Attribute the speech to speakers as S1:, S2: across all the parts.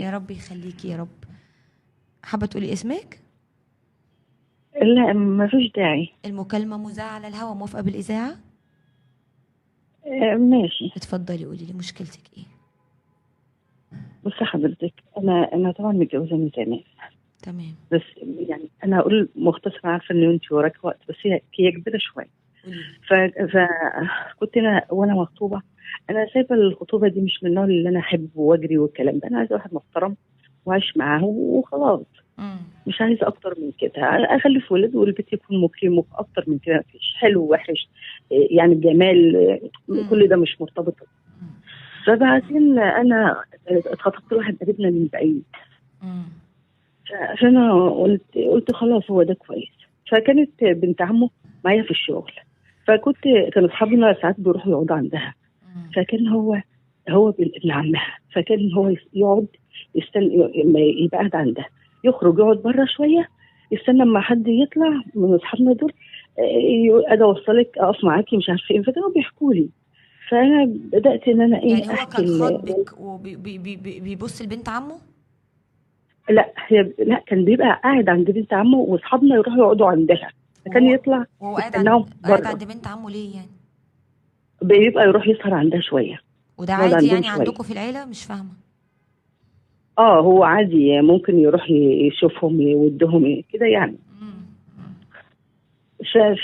S1: يا رب يخليكي يا رب. حابة تقولي اسمك؟
S2: لا مفيش داعي.
S1: المكالمة مذاعة على الهوا، موافقة بالإذاعة؟
S2: ماشي.
S1: اتفضلي قولي لي مشكلتك ايه.
S2: بصي حضرتك، انا طبعا متجوزه من زمان.
S1: تمام.
S2: بس يعني انا هقول مختصر، عارفه ان انت وراكي وقت، بس هي كبيره شويه.
S1: قولي لي.
S2: فكنت انا وانا مخطوبه، انا سايبه الخطوبه دي مش من النوع اللي انا احب واجري والكلام ده. انا عايزه واحد محترم وعايش معاه وخلاص.
S1: امم.
S2: مش عايزه اكتر من كده. اخلف ولد والبيت يكون مكرم، اكتر من كده مفيش. حلو وحش يعني جمال،
S1: امم.
S2: كل ده مش مرتبط. فبعدين انا اتخطبت لواحد قريبنا من بعيد.
S1: امم.
S2: فانا قلت خلاص هو ده كويس. فكانت بنت عمه معايا في الشغل، كانوا اصحابنا ساعات بيروحوا يقعدوا عندها. فكان هو ابن عمها، فكان هو يقعد يستنى لما يبقى قاعد عندها، يخرج يقعد بره شويه، يستنى لما حد يطلع من اصحابنا دول، اجي اوصلك اقف معاكي مش عارفه ايه. فكانوا بيحكوا لي، فانا بدات ان انا
S1: يعني هو
S2: احكي
S1: كان خاطبك وبيبص لبنت عمه؟
S2: لا كان بيبقى قاعد عند بنت عمه واصحابنا يروحوا يقعدوا عندها، فكان
S1: وهو
S2: يطلع
S1: وهو
S2: يستناهم
S1: قاعد
S2: بره.
S1: عند بنت عمه ليه يعني؟
S2: بيبقى يروح يسهر عندها شويه،
S1: وده
S2: يقعد
S1: عادي
S2: عندهم
S1: يعني
S2: شويه.
S1: عندكم في العيلة؟ مش فاهمة.
S2: هو عادي، ممكن يروح يشوفهم يودهم كده يعني.
S1: امم.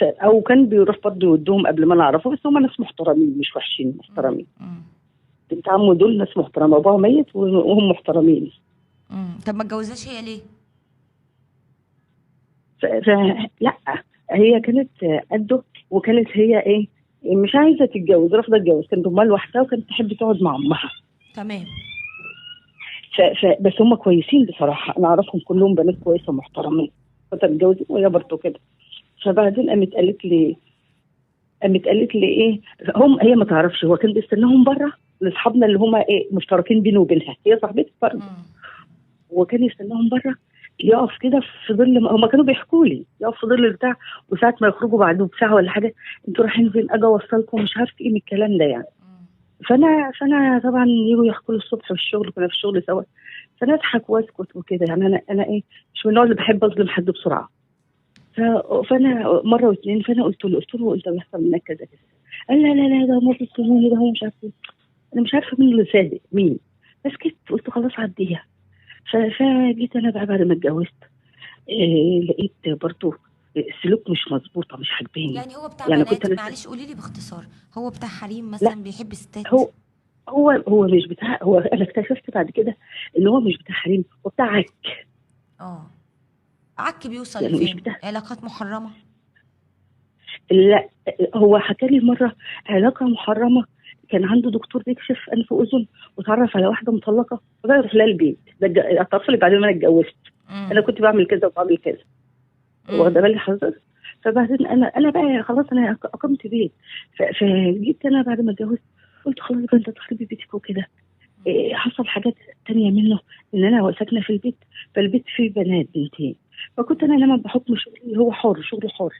S2: او كان بيروح برضه يودهم قبل ما انا اعرفه. بس هم ناس محترمين مش وحشين، محترمين.
S1: امم.
S2: بنت عمه دول ناس محترمه، ابوها ميت وهم محترمين.
S1: طب ما اتجوزاش هي ليه؟
S2: لا، هي كانت قده، وكانت هي مش عايزه تتجوز، رافضه تتجوز. كانت امها لوحدها وكانت تحب تقعد مع امها.
S1: تمام.
S2: بس هم كويسين بصراحه، انا اعرفهم كلهم بنات كويسه محترمين. كنت متجوزين وهي برضه كده. فبعدين قامت قالت لي هي ما تعرفش، هو كان بيستناهم بره لاصحابنا اللي هم مشتركين بينه وبينها، هي صاحبتي برضه.
S1: امم.
S2: وكان يستناهم بره، يقف كده في ظل، هم كانوا بيحكوا لي يقف في ظل البتاع. وساعه ما يخرجوا بعده بساعه ولا حاجه، انتوا رايحين فين؟ اجي اوصلكم، مش عارف ايه من الكلام ده يعني. فانا طبعا يجوا يحكوا لي الصبح في الشغل، كنا في الشغل سوا. فانا اضحك واسكت وكده يعني. انا مش من النوع اللي بحب اظلم حد بسرعه. فانا مره واثنين، فانا قلت له انت بيحصل منك كذا كذا. قال لا لا لا، ده هو بيظلموني، ده هو مش عارف ايه. انا مش عارفه مين اللي صادق مين. فسكت، قلت خلاص عديها. فجيت انا بقى بعد ما اتجوزت، لقيت برضه السلوك مش مظبوطه، مش عاجباني.
S1: يعني هو بتاع
S2: يعني كنت
S1: بنات؟
S2: انا
S1: معلش قولي لي باختصار، هو بتاع حريم
S2: لا،
S1: مثلا بيحب ستات؟
S2: هو هو مش بتاع. هو انا اكتشفت بعد كده ان هو مش بتاع حريم، هو بتاع
S1: اه. عك بيوصل
S2: يعني مش
S1: لفين؟
S2: بتاع.
S1: علاقات محرمة؟
S2: لا، هو حكى لي مره علاقه محرمه. كان عنده دكتور بيكشف انف واذن، واتعرف على واحده مطلقه، فبقى يروح لها البيت. ده اعترف لي بعد ما انا اتجوزت. انا
S1: امم.
S2: كنت بعمل كذا وبعمل كذا، واخده بالي حضرتك. فبعدين انا بقى خلاص، انا اقمت بيت. فجيت انا بعد ما اتجوزت، قلت خلاص بقى انت تخربي بيتك وكده. حصل حاجات تانية منه، ان انا ساكنه في البيت، فالبيت فيه بنات بنتين. فكنت انا انام بحكم شغلي، هو حر، شغله حر.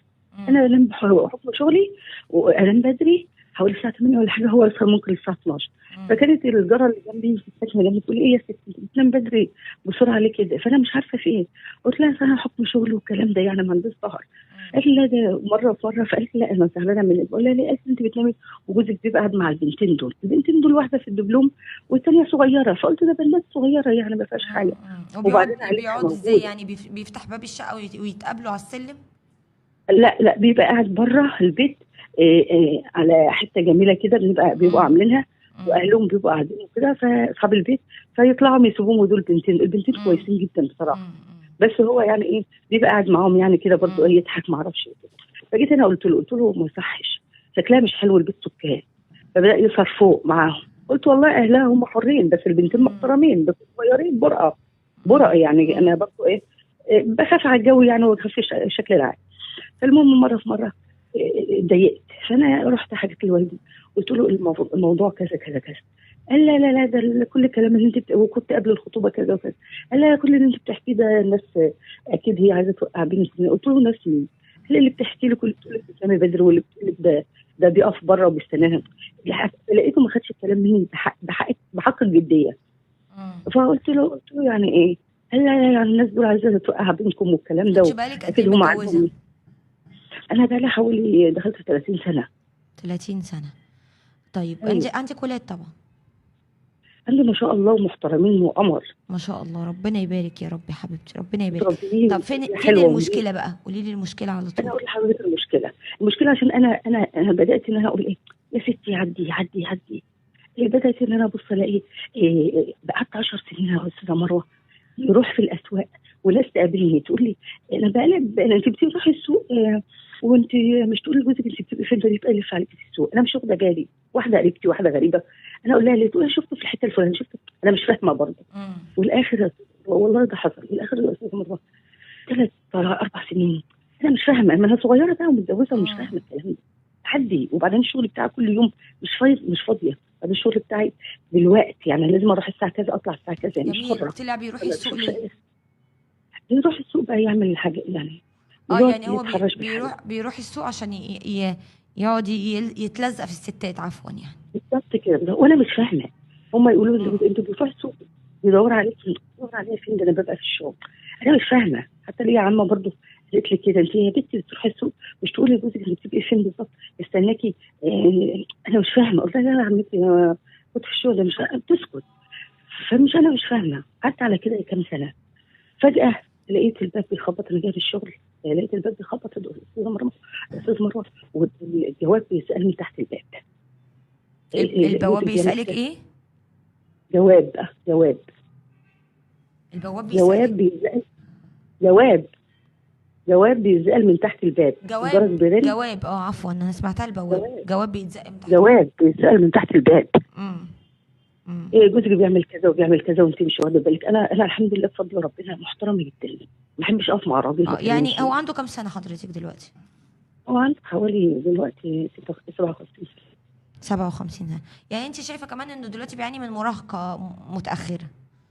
S2: انا انام بحكم شغلي وانام بدري حوالي الساعه 8 ولا حاجه، هو يسهر ممكن الساعه 12. فكانت الجاره اللي جنبي الساكنه جنبي تقول لي ايه يا ستي انت بتنام بدري بسرعه ليه كده؟ فانا مش عارفه في ايه. قلت لها انا حكم شغلي والكلام ده يعني ما عنديش سهر. قالت لي لا، ده مره في مره. فقالت لي لا انا زعلانه منك. بقول لها ليه؟ قالت لي انت بتنامي وجوزك بيبقى قاعد مع البنتين دول. البنتين دول واحده في الدبلوم والثانيه صغيره. فقلت ده بنات صغيره يعني ما فيهاش حاجه.
S1: وبيقعد
S2: وبعدين عيلتها
S1: بيقعد ازاي
S2: موجوده.
S1: يعني؟ بيفتح باب الشقة ويتقابلوا على السلم؟
S2: لا لا، بيبقى قاعد بره البيت، على حته جميله كده، بيبقوا
S1: امم.
S2: عاملينها.
S1: امم.
S2: واهلهم بيبقوا قاعدين وكده، فاصحاب البيت فيطلعوا يسيبوهم. ودول بنتين، البنتين
S1: امم.
S2: كويسين جدا بصراحه.
S1: امم.
S2: بس هو يعني بيبقى قاعد معاهم يعني كده برضه، يضحك ما اعرفش إيه. فجيت انا قلت له ما يصحش، شكلها مش حلو البيت سكان. فبدا يصهر فوق معاهم. قلت والله اهلها هم حرين، بس البنتين محترمين بس صغيرين برقه يعني. انا برضه بخاف على الجو يعني، وبخاف الشكل العام. فالمهم مره في مره اتضايقت. فانا رحت حكيت لوالدي، قلت له الموضوع كذا كذا كذا. قال لا لا لا، ده كل الكلام اللي انت وكنت قبل الخطوبه كذا وكذا. قال لا، كل اللي انت بتحكيه ده الناس اكيد هي عايزه توقع بين السنين. قلت له ناس مين؟ قال اللي بتحكي لك، واللي بتقول لك بتسامي بدر، واللي بتقول لك ده بيقف بره وبيستناها. لقيته ما خدش الكلام مني بحق الجديه. فقلت له يعني ايه؟ قال لا يعني الناس دول عايزه توقع بينكم والكلام ده،
S1: انت بقالك قد ايه
S2: اكيد هم
S1: متجوزه؟
S2: عندهم. انا بقى لي حوالي دخلت في 30 سنه.
S1: 30 سنه. طيب
S2: ايوه،
S1: عندك ولاد طبعا؟
S2: عندي ما شاء الله ومحترمين وقمر.
S1: ما شاء الله، ربنا يبارك يا رب يا حبيبتي، ربنا يبارك. طب
S2: متربيين
S1: فين
S2: تربيه
S1: فين
S2: حلوه ونضيفه.
S1: المشكله بقى؟ قولي لي المشكله على
S2: انا
S1: طول.
S2: اقول لحضرتك المشكله عشان انا بدات ان انا اقول ايه، يا ستي عدي عدي عدي. بدات ان انا ابص الاقي قعدت 10 سنين يا استاذه مروه، نروح في الاسواق وناس تقابلني تقول لي انا بقلب، انت بتروحي السوق وانت مش تقولي لجوزك انت بتبقي فين؟ ده بيتالف عليك في السوق. انا مش واخده بالي. واحده قريبتي، واحده غريبه، انا اقول لها ليه؟ تقول لي شفته في الحته الفلانيه، شفته. انا مش فاهمه برضه. والاخر والله ده حصل. الاخر يا استاذه مروه 3 4 سنين انا مش فاهمه، ما انا صغيره بقى ومتجوزه ومش فاهمه الكلام ده. عدي. وبعدين الشغل بتاعي كل يوم مش فاضيه. بعدين الشغل بتاعي دلوقتي يعني لازم اروح الساعه كذا، اطلع الساعه كذا، يعني مش
S1: جميل.
S2: حره.
S1: طلع بيروح
S2: ولا
S1: السوق
S2: بشوف
S1: ليه؟
S2: يروح السوق بقى يعمل حاجه يعني،
S1: اه
S2: يقعد
S1: يعني هو
S2: يتحرش بالحاجه.
S1: بيروح السوق عشان يقعد يتلزق في الستات عفوا يعني.
S2: بالظبط كده. وانا مش فاهمه. هم يقولوا لي انتوا بتروحوا السوق بيدور عليك، بيدور عليا فين؟ ده انا ببقى في الشغل. انا مش فاهمه. حتى ليا عمه برضو قالت لي كده، انت يا بنتي بتروحي السوق مش تقولي لجوزك انت بتبقي فين بالظبط، استناكي. انا مش فاهمه. قلت لها لا يا عمتي انا كنت في الشغل، مش بتسكت. فمش انا مش فاهمه. قعدت على كده كام سنه. فجاه لقيت الباب بيخبط. انا جايه في الشغل لقيت الباب بيخبط. استاذ مروه والجواب بيسالني تحت الباب.
S1: البواب
S2: جوزك بيعمل
S1: بيسألك
S2: كده.
S1: ايه؟
S2: جواب
S1: البواب
S2: جواب
S1: بيسألك؟
S2: بيسأل. جواب جواب بيسأل من تحت الباب. الجرس بيرن.
S1: جواب عفوا انا سمعتها البواب.
S2: جواب
S1: جواب بيتزق من تحت.
S2: جواب بيسأل من تحت الباب.
S1: امم امم
S2: ايه جوزك بيعمل كذا وبيعمل كذا وانت مش واخده بالك. انا الحمد لله بفضل ربنا محترمه جدا. ما بحبش اقف مع راجل ما
S1: يعني
S2: كلمش.
S1: هو عنده كام سنة حضرتك دلوقتي؟
S2: هو عنده حوالي دلوقتي 57 سنه.
S1: 57 سنة. يعني انت شايفة كمان انه دلوقتي بيعاني من مراهقة متأخرة؟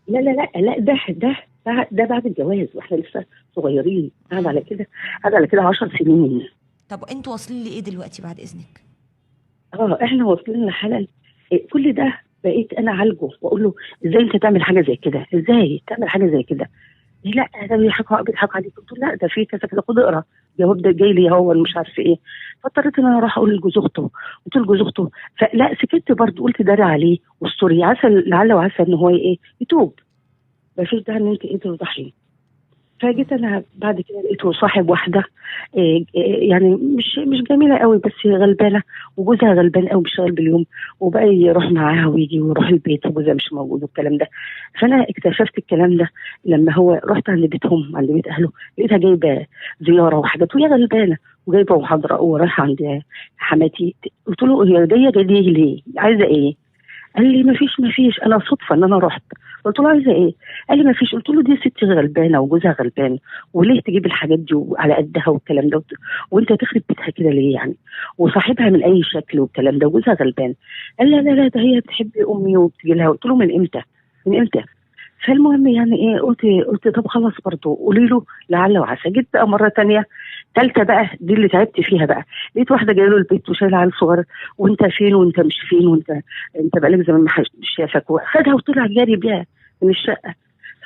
S2: لا لا لا لا، ده بعد الجواز واحنا لسه صغيرين. قاعد على كده 10 سنين.
S1: طب انتوا واصلين لايه دلوقتي بعد اذنك؟
S2: احنا واصلين لحاله. كل ده بقيت انا اعالجه واقول له ازاي انت تعمل حاجه زي كده؟ ازاي تعمل حاجه زي كده؟ لا ده بيضحكوا عليك. قلت له لا ده في كذا كذا، خد اقرا الجواب ده جاي لي هو مش عارف ايه. فاضطريت ان انا اروح اقول لجوز اخته. قلت لجوز اخته فلا سكت برضه. قلت داري عليه واستوري، عسى لعل وعسى ان هو ايه يتوب. ما فيش داعي ان انت ايه تفضحيه. فجيت انا بعد كده لقيته صاحب واحده يعني مش جميله قوي بس غلبانه، وجوزها غلبان قوي بيشتغل باليوم، وبقى يروح معاها ويجي ويروح البيت وجوزها مش موجود والكلام ده. فانا اكتشفت الكلام ده لما هو رحت عند بيتهم، عند بيت اهله، لقيتها جايبه زياره وحاجات وهي غلبانه، وجايبه محاضره ورايحه عند حماتي. قلت له هي جايه ليه؟ عايزه ايه؟ قال لي ما فيش انا صدفه ان انا رحت. قلت له عايزه ايه؟ قال لي ما فيش. قلت له دي ست غلبانه وجوزها غلبان، وليه تجيب الحاجات دي على قدها والكلام ده، وانت تخرب بيتها كده ليه يعني؟ وصاحبها من اي شكل والكلام ده وجوزها غلبان. قال لا لا لا ده هي بتحب امي وبتجي لها. قلت له من امتى؟ فالمهم يعني ايه، قلت طب خلاص برضه قولي له لعل وعسى. جيت بقى مره تانية ثالثه بقى دي اللي تعبت فيها بقى. لقيت واحده جايه له البيت وشايله عيل صغير، وانت فين وانت مش فين انت بقالك زمان ما حدش شافك. خدها وطلع جاري بيها من الشقه.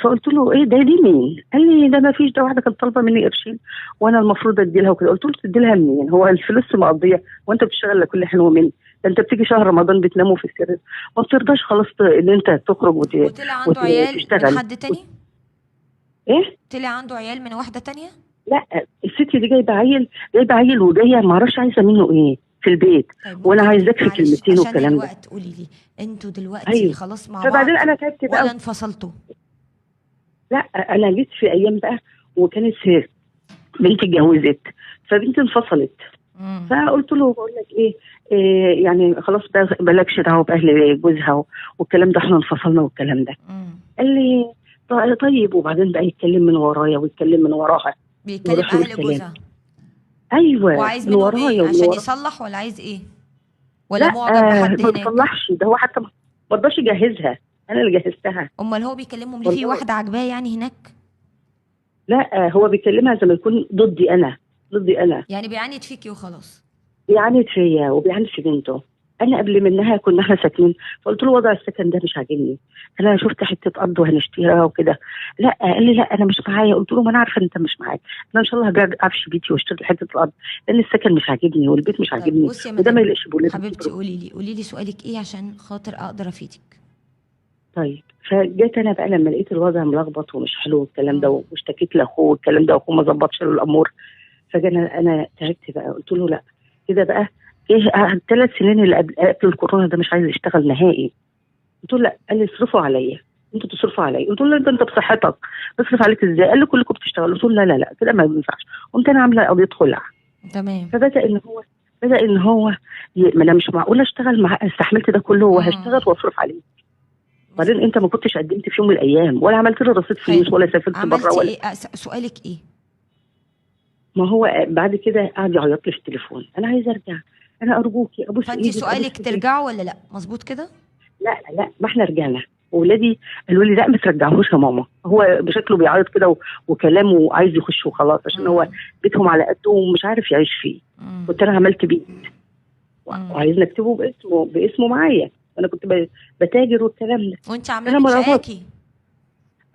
S2: فقلت له ايه ده؟ دي مين؟ قال لي ده ما فيش، ده واحده كانت طالبه مني قرشين وانا المفروض ادي لها وكده. قلت له تدي لها منين؟ هو الفلوس مقضيه وانت بتشتغل لكل حلو مني؟ ده انت بتيجي شهر رمضان بتناموا في السر، ما بترضاش خلاص ان انت تخرج
S1: وطلع عنده عيال من
S2: وتشتغل.
S1: حد تاني؟
S2: ايه؟
S1: طلع عنده عيال من واحدة تانية؟
S2: لا الست دي جايبه عيل وجايه ما اعرفش عايزه منه ايه في البيت.
S1: طيب
S2: وانا
S1: ممكن
S2: عايزاك في
S1: معلش
S2: كلمتين
S1: عشان
S2: والكلام ده.
S1: الوقت قولي لي، انتوا دلوقتي
S2: ايوه.
S1: خلاص مع بعض
S2: فبعدين انا تعبت
S1: ولا
S2: بقى.
S1: انفصلتوا؟
S2: لا انا جيت في ايام بقى وكانت بنتي اتجوزت، فبنتي انفصلت. فقلت له بقول لك إيه يعني خلاص بلاكش دعوه باهل جوزها والكلام ده، احنا انفصلنا والكلام ده. قال لي طيب. وبعدين بقى يتكلم من ورايا ويتكلم من وراها.
S1: بيتكلم اهل جوزها؟
S2: ايوه
S1: وعايز
S2: من
S1: منهم
S2: ورايا
S1: ايه؟
S2: ومن
S1: عشان
S2: وراها.
S1: يصلح ولا عايز ايه؟ ولا
S2: لا
S1: معجب بحد
S2: ما
S1: هناك؟
S2: بيصلحش. ده هو حتى ما رضاش يجهزها، انا اللي جهزتها.
S1: امال هو بيكلمهم ليه؟ في
S2: والله
S1: واحدة عجباه يعني هناك؟
S2: لا هو بيكلمها زي ما يكون ضدي انا.
S1: يعني بيعاند فيكي وخلاص؟
S2: بيعاند فيا وبيعاند في بنته. انا قبل منها كنا احنا ساكنين، فقلت له وضع السكن ده مش عاجبني، انا شفت حته ارض وهنشتريها وكده. لا قال لي لا انا مش معايا. قلت له ما انا عارفه ان انت مش معاك، انا ان شاء الله هبيع عفش بيتي واشتري حته الارض، لان السكن مش عاجبني والبيت مش
S1: طيب
S2: عاجبني
S1: بصي يا
S2: وده ما
S1: مدام
S2: يليقش بولادي
S1: حبيبتي،
S2: كبروا.
S1: قولي لي سؤالك ايه عشان خاطر اقدر افيدك.
S2: طيب فجيت انا بقى لما لقيت الوضع ملخبط ومش حلو والكلام ده،
S1: مم.
S2: واشتكيت لاخوه والكلام ده، واخوه ما ظبطش له الامور. فجانا انا تعبت بقى، قلت له لا كده بقى، ايه 3 سنين اللي قبل الكورونا ده مش عايز يشتغل نهائي. قلت له لا. قال لي اصرفوا عليا، انتوا تصرفوا عليا. قلت له انت بصحتك بصرف عليك ازاي؟ قال لي كلكم بتشتغلوا. قلت له لا لا لا كده ما ينفعش. قمت انا عامله قضيه خلع.
S1: تمام.
S2: فبدا ان هو ما انا مش معقوله اشتغل مع استحملت ده كله وهشتغل
S1: مم.
S2: واصرف عليه. بعدين انت
S1: مظبوط.
S2: ما كنتش قدمت في يوم من الايام ولا عملت لي رصيد
S1: حلو.
S2: فلوس ولا سافرت بره
S1: عملتي
S2: ولا.
S1: ايه؟ سؤالك ايه؟
S2: ما هو بعد كده قعد يعيط لي في التليفون، انا عايزه ارجع، انا ارجوكي ابوس
S1: فانت
S2: ايدك ابوس
S1: سؤالك
S2: رجلك.
S1: ترجعوا ولا لا؟ مظبوط كده.
S2: لا لا ما احنا رجعنا، واولادي قالوا لي لا ما ترجعهوش يا ماما، هو بشكله بيعيط كده وكلامه عايز يخش وخلاص، عشان هو
S1: مم.
S2: بيتهم على قده ومش عارف يعيش فيه.
S1: مم.
S2: كنت انا عملت بيه
S1: مم.
S2: وعايز نكتبه باسمه معايا، انا كنت بتاجر والكلام ده.
S1: وانت عاملاه
S2: انا
S1: من
S2: ما رفضت،
S1: شقاكي.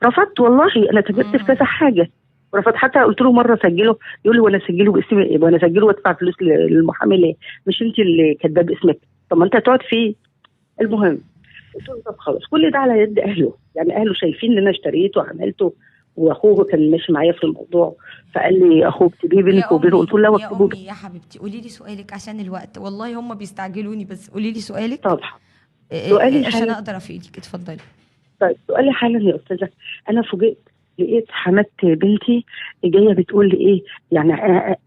S2: رفضت والله. انا تاجرت في
S1: مم.
S2: كذا حاجه ورفضت. حتى قلت له مره سجله، يقول لي وانا اسجله باسمي ايه؟ وانا اسجله وادفع فلوس للمحامي ليه؟ مش انت اللي كاتباه باسمك؟ طب ما انت هتقعد فيه. المهم قلت له طب خلاص، كل ده على يد اهله، يعني اهله شايفين ان انا اشتريته وعملته، واخوه كان ماشي معايا في الموضوع، فقال لي اخوه اكتبيه بينك
S1: يا
S2: وبينه. قلت له لا
S1: يا
S2: واكتبه
S1: امي يا حبيبتي، قولي لي سؤالك عشان الوقت، والله هم بيستعجلوني، بس قولي لي سؤالك.
S2: طبعا. سؤالي
S1: عشان
S2: حالا.
S1: اقدر افيدك. اتفضلي.
S2: طيب سؤالي حالا يا استاذه، انا فوجئت لقيت حمات بنتي جايه بتقول لي ايه يعني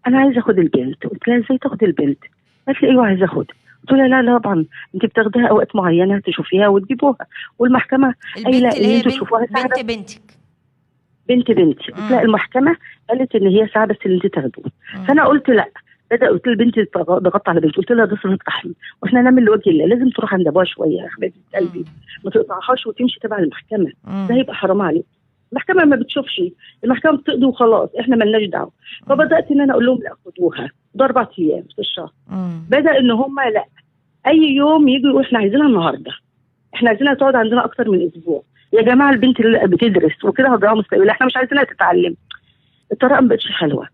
S2: انا عايزه اخد البنت. قلت لها ازاي تاخد البنت؟ قالت لي ايوه عايزه اخدها. قلت لها لا لا طبعا انت بتاخديها اوقات معينه تشوفيها وتجيبوها، والمحكمه
S1: البنت
S2: قايله
S1: اللي
S2: ان
S1: هي
S2: انتوا
S1: بنت
S2: تشوفوها ساعه بس.
S1: بنتك.
S2: بنت بنتي. قلت لها
S1: امم.
S2: المحكمه قالت ان هي ساعه بس اللي انت تاخدوه.
S1: امم.
S2: فانا قلت لا. قلت لبنتي ضغطت على بنتي، قلت لها ده صله رحم واحنا نعمل لوجه الله، لازم تروح عند ابوها شويه يا حبيبه قلبي، ما تقطعهاش وتمشي تبع المحكمه، ده
S1: امم.
S2: هيبقى حرام عليك. المحكمه ما بتشوفش، المحكمه بتقضي وخلاص احنا مالناش دعوه. فبدات ان انا اقول لهم لا خدوها، ده 4 ايام في الشهر. بدا ان هم لا، اي يوم يجوا يقولوا احنا عايزينها النهارده، احنا عايزينها تقعد عندنا اكتر من اسبوع. يا جماعه البنت اللي بتدرس وكده هتضيع مستقبلها، احنا مش عايزينها تتعلم. الطريقه ما بقتش حلوه.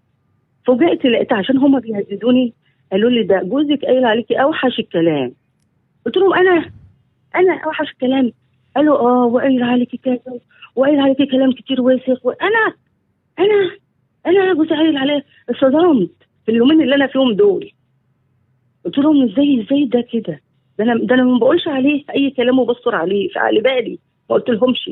S2: فوجئت لقيت عشان هم بيهددوني، قالوا لي ده جوزك قايل عليكي اوحش الكلام. قلت لهم انا اوحش الكلام؟ قالوا اه وقايل عليكي كذا وقايل عليكي كلام كتير واسخ. انا انا جوزي قايل عليا. اتصدمت في اليومين اللي انا فيهم دول. قلت لهم ازاي ده كده؟ ده انا ما بقولش عليه اي كلام وبصر عليه في عقل بالي، ما قلت لهمش.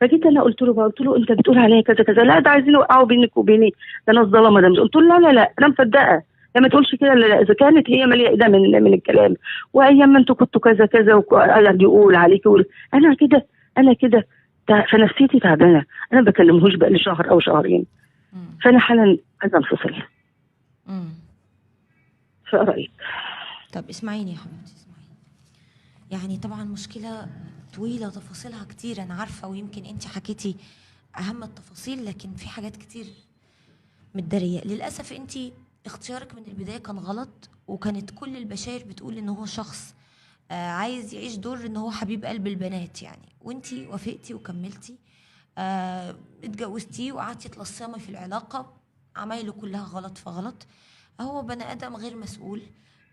S2: فجيت انا قلت له بقى، قلت له انت بتقول عليا كذا كذا، لا ده عايزين يوقعوا بينك وبيني، ده انا الظلمه ده. قلت له لا لا لا انا مصدقه، لا ما تقولش كده، لا لا اذا كانت هي ماليه ايدها من الكلام، وايام ما انتوا كنتوا كذا كذا وقاعد يقول عليك يقول انا كده فنفسيتي تعبانه، انا ما بكلمهوش بقى لي شهر او شهرين، فانا حالا عايزه انفصل. فرايك؟
S1: طب اسمعيني يا حبيبتي، اسمعيني. يعني طبعا مشكلة طويلة تفاصيلها كتير أنا عارفة، ويمكن أنت حكيتي أهم التفاصيل، لكن في حاجات كتير متدارية للأسف. أنت اختيارك من البداية كان غلط، وكانت كل البشاير بتقول إن هو شخص عايز يعيش دور إن هو حبيب قلب البنات يعني، وأنت وافقتي وكملتي، اتجوزتيه وقعدتي تلصمي في العلاقة، عمايله كلها غلط فغلط. هو بني آدم غير مسؤول،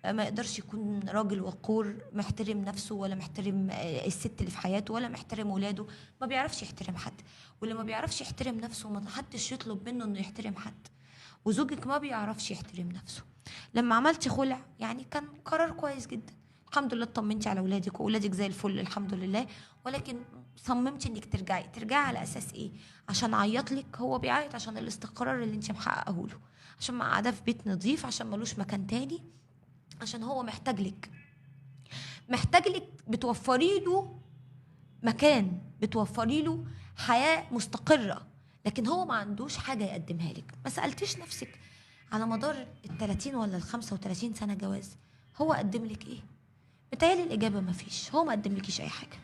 S1: ما يقدرش يكون راجل وقور محترم نفسه، ولا محترم الست اللي في حياته، ولا محترم ولاده، ما بيعرفش يحترم حد. واللي ما بيعرفش يحترم نفسه ما حدش يطلب منه انه يحترم حد. وزوجك ما بيعرفش يحترم نفسه. لما عملتي خلع يعني كان قرار كويس جدا، الحمد لله اطمنتي على اولادك، واولادك زي الفل الحمد لله. ولكن صممتي انك ترجعي على اساس ايه؟ عشان عيط لك؟ هو بيعيط عشان الاستقرار اللي انت محققه له، عشان قاعده في بيت نظيف، عشان ملوش مكان تاني، عشان هو محتاج لك بتوفري له مكان، بتوفري له حياة مستقرة، لكن هو ما عندوش حاجة يقدمها لك. ما سألتيش نفسك على مدار 30 ولا 35 سنة جواز هو قدم لك ايه؟ متهيألي الإجابة ما فيش. هو ما قدم لكيش أي حاجة،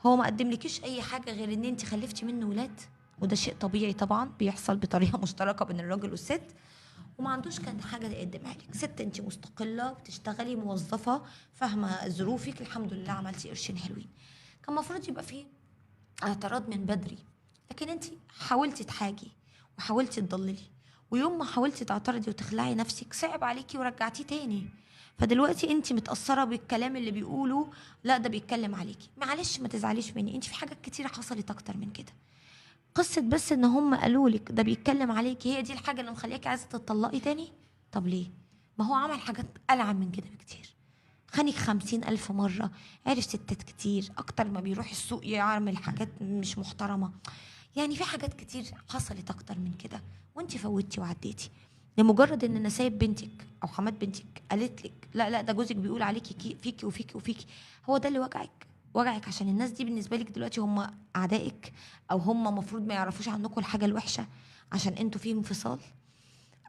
S1: هو ما قدم لكيش أي حاجة غير إن أنت خلفتي منه ولاد، وده شيء طبيعي طبعا بيحصل بطريقة مشتركة بين الراجل والست. وما عندوش كان حاجه يقدمها لك. ست انت مستقله، بتشتغلي، موظفه، فاهمه ظروفك، الحمد لله عملتي قرشين حلوين. كان المفروض يبقى فيه اعتراض من بدري، لكن انت حاولتي تحاجي وحاولتي تضللي، ويوم ما حاولتي تعترضي وتخلعي نفسك صعب عليكي ورجعتيه تاني. فدلوقتي انت متأثرة بالكلام اللي بيقوله، لا ده بيتكلم عليكي. معلش ما تزعليش مني، انت في حاجات كتيرة حصلت اكتر من كده. قصة بس ان هم قالوا لك ده بيتكلم عليكي هي دي الحاجة اللي مخليكي عايزة تطلقي تاني؟ طب ليه؟ ما هو عمل حاجات ألعن من كده بكتير. خانك 50,000 مرة، عرف ستات كتير أكتر ما بيروح السوق يعمل حاجات مش محترمة. يعني في حاجات كتير حصلت أكتر من كده، وانتي فوتي وعديتي. لمجرد ان نسايب بنتك او حمات بنتك قالت لك لا لا ده جوزك بيقول عليكي فيكي وفيكي وفيكي، هو ده اللي وجعك عشان الناس دي بالنسبه لك دلوقتي هم اعدائك، او هم مفروض ما يعرفوش عنكم الحاجه الوحشه عشان انتوا في انفصال.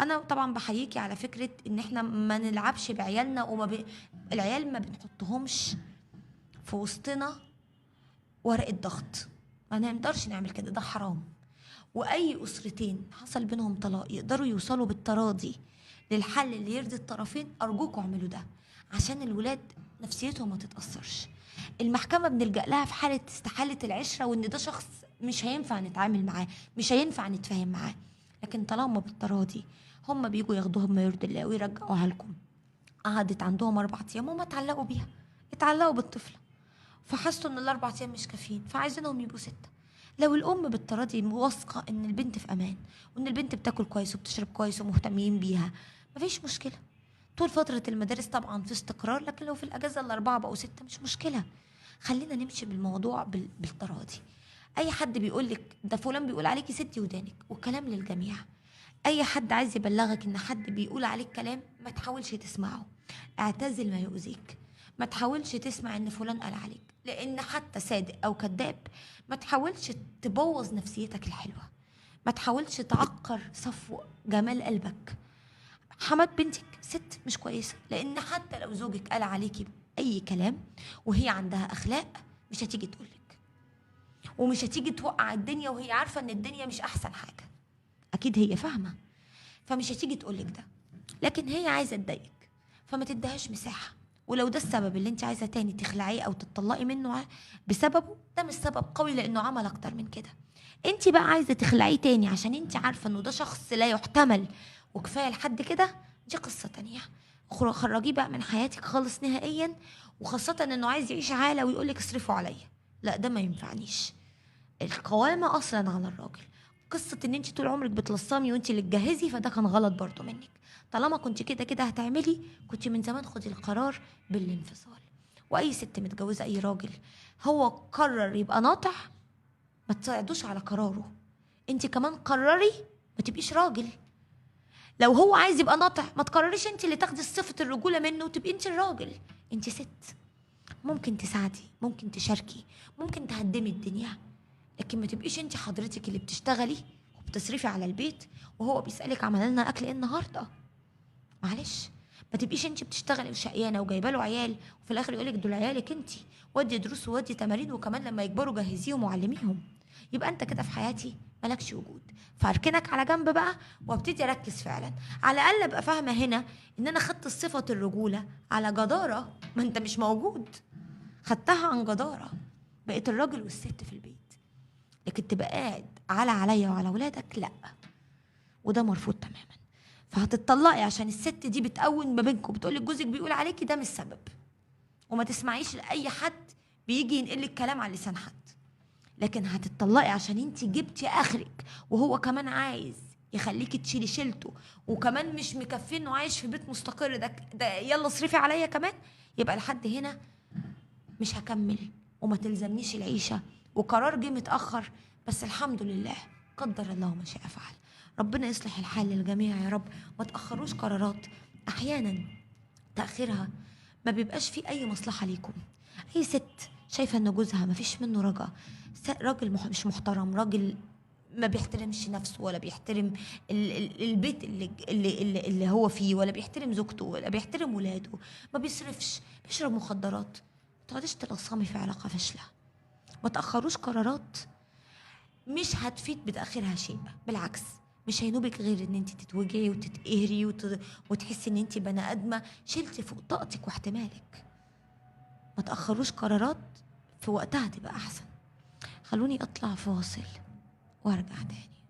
S1: انا طبعا بحييكي على فكره ان احنا ما نلعبش بعيالنا العيال ما بنحطهمش في وسطنا ورقه ضغط، ما نقدرش نعمل كده، ده حرام. واي اسرتين حصل بينهم طلاق يقدروا يوصلوا بالتراضي للحل اللي يرضي الطرفين، ارجوكوا اعملوا ده عشان الولاد نفسيتهم ما تتاثرش. المحكمه بنلجا لها في حاله استحاله العشره، وان ده شخص مش هينفع نتعامل معاه، مش هينفع نتفاهم معاه. لكن طالما بالتراضي هم بيجوا ياخدوها بما يرضي الله ويرجعوها لكم. قعدت عندهم 4 ايام وما اتعلقوا بيها، اتعلقوا بالطفله، فحسوا ان ال4 ايام مش كافيين فعايزينهم يبقوا 6. لو الام بالتراضي واثقه ان البنت في امان، وان البنت بتاكل كويس وبتشرب كويس ومهتمين بيها، مفيش مشكله. طول فتره المدارس طبعا في استقرار، لكن لو في الاجازه ال4 بقوا 6 مش مشكله. خلينا نمشي بالموضوع بالتراضي. اي حد بيقول لك ده فلان بيقول عليكي ستي ودانك، والكلام للجميع. اي حد عايز يبلغك ان حد بيقول عليك كلام ما تحاولش تسمعه، اعتزل ما يؤذيك. ما تحاولش تسمع ان فلان قال عليك، لان حتى صادق او كذاب. ما تحاولش تبوظ نفسيتك الحلوه، ما تحاولش تعكر صفو جمال قلبك. حمات بنتك ست مش كويسه، لان حتى لو زوجك قال عليكي اي كلام وهي عندها اخلاق مش هتيجي تقولك، ومش هتيجي توقع الدنيا وهي عارفه ان الدنيا مش احسن حاجه. اكيد هي فاهمه، فمش هتيجي تقولك ده. لكن هي عايزه تضايقك، فما تديهاش مساحه. ولو ده السبب اللي انت عايزه تاني تخلعيه او تطلقي منه بسببه، ده مش سبب قوي لانه عمل اكتر من كده. انت بقى عايزه تخلعيه تاني عشان انت عارفه انه ده شخص لا يحتمل وكفايه لحد كده، دي قصه تانية. خرجيه بقى من حياتك خالص نهائيا، وخاصه انه عايز يعيش عاله ويقولك اصرفوا عليا. لا ده ما ينفعنيش. القوامة أصلا على الراجل. قصة إن أنت طول عمرك بتلصمي وأنت اللي تجهزي، فده كان غلط برضو منك. طالما كنت كده كده هتعملي، كنت من زمان خدي القرار بالانفصال. وأي ست متجوزة أي راجل هو قرر يبقى ناطح، ما تصعدوش على قراره. أنت كمان قرري ما تبقيش راجل. لو هو عايز يبقى ناطح، ما تقرريش أنت اللي تاخدي صفة الرجولة منه وتبقي أنت الراجل. أنت ست، ممكن تساعدي، ممكن تشاركي، ممكن تهدمي الدنيا، لكن ما تبقيش انت حضرتك اللي بتشتغلي وبتصرفي على البيت وهو بيسألك عملنا لنا اكل ايه النهارده. معلش، ما تبقيش انت بتشتغلي وشقيانه وجايبه له عيال، وفي الاخر يقولك دول عيالك انت، ودي دروس وودي تمارين، وكمان لما يكبروا جهزيهم وعلميهم. يبقى انت كده في حياتي مالكش وجود. فاركنك على جنب بقى وابتدي اركز فعلا، على الاقل ابقى فاهمه هنا ان انا خدت صفه الرجوله على جداره، ما انت مش موجود. خدتها عن جداره، بقيت الراجل والست في البيت. لكن تبقى قاعد عليا وعلى ولادك، لا، وده مرفوض تماما. فهتطلقي عشان الست دي بتقوم ما بينكم، بتقولك جوزك بيقول عليكي، ده مش سبب. وما تسمعيش لاي حد بيجي ينقلك كلام على لسان حد. لكن هتطلقي عشان انت جبتي اخرك، وهو كمان عايز يخليكي تشيلي شيلته، وكمان مش مكفيه انه عايش في بيت مستقر، ده يلا اصرفي عليا كمان. يبقى لحد هنا مش هكمل، وما تلزمنيش العيشة، وقرار جه متأخر، بس الحمد لله، قدر الله ما شاء فعل. ربنا يصلح الحال للجميع يا رب. ما تأخروش قرارات، أحيانا تأخيرها ما بيبقاش فيه أي مصلحة ليكم. أي ست شايفة إن جوزها ما فيش منه رجا، راجل مش محترم، راجل ما بيحترمش نفسه، ولا بيحترم البيت اللي هو فيه، ولا بيحترم زوجته، ولا بيحترم ولاده، ما بيصرفش، بيشرب مخدرات، ما تقعديش تلصمي في علاقة فاشلة. ما تأخروش قرارات مش هتفيد بتأخيرها شيء، بالعكس مش هينوبك غير ان انت تتوجعي وتتقهري وتحسي ان انت بني ادمه شلتي فوق طاقتك واحتمالك. ما تاخروش قرارات، في وقتها تبقى احسن. خلوني اطلع فاصل وارجع تاني.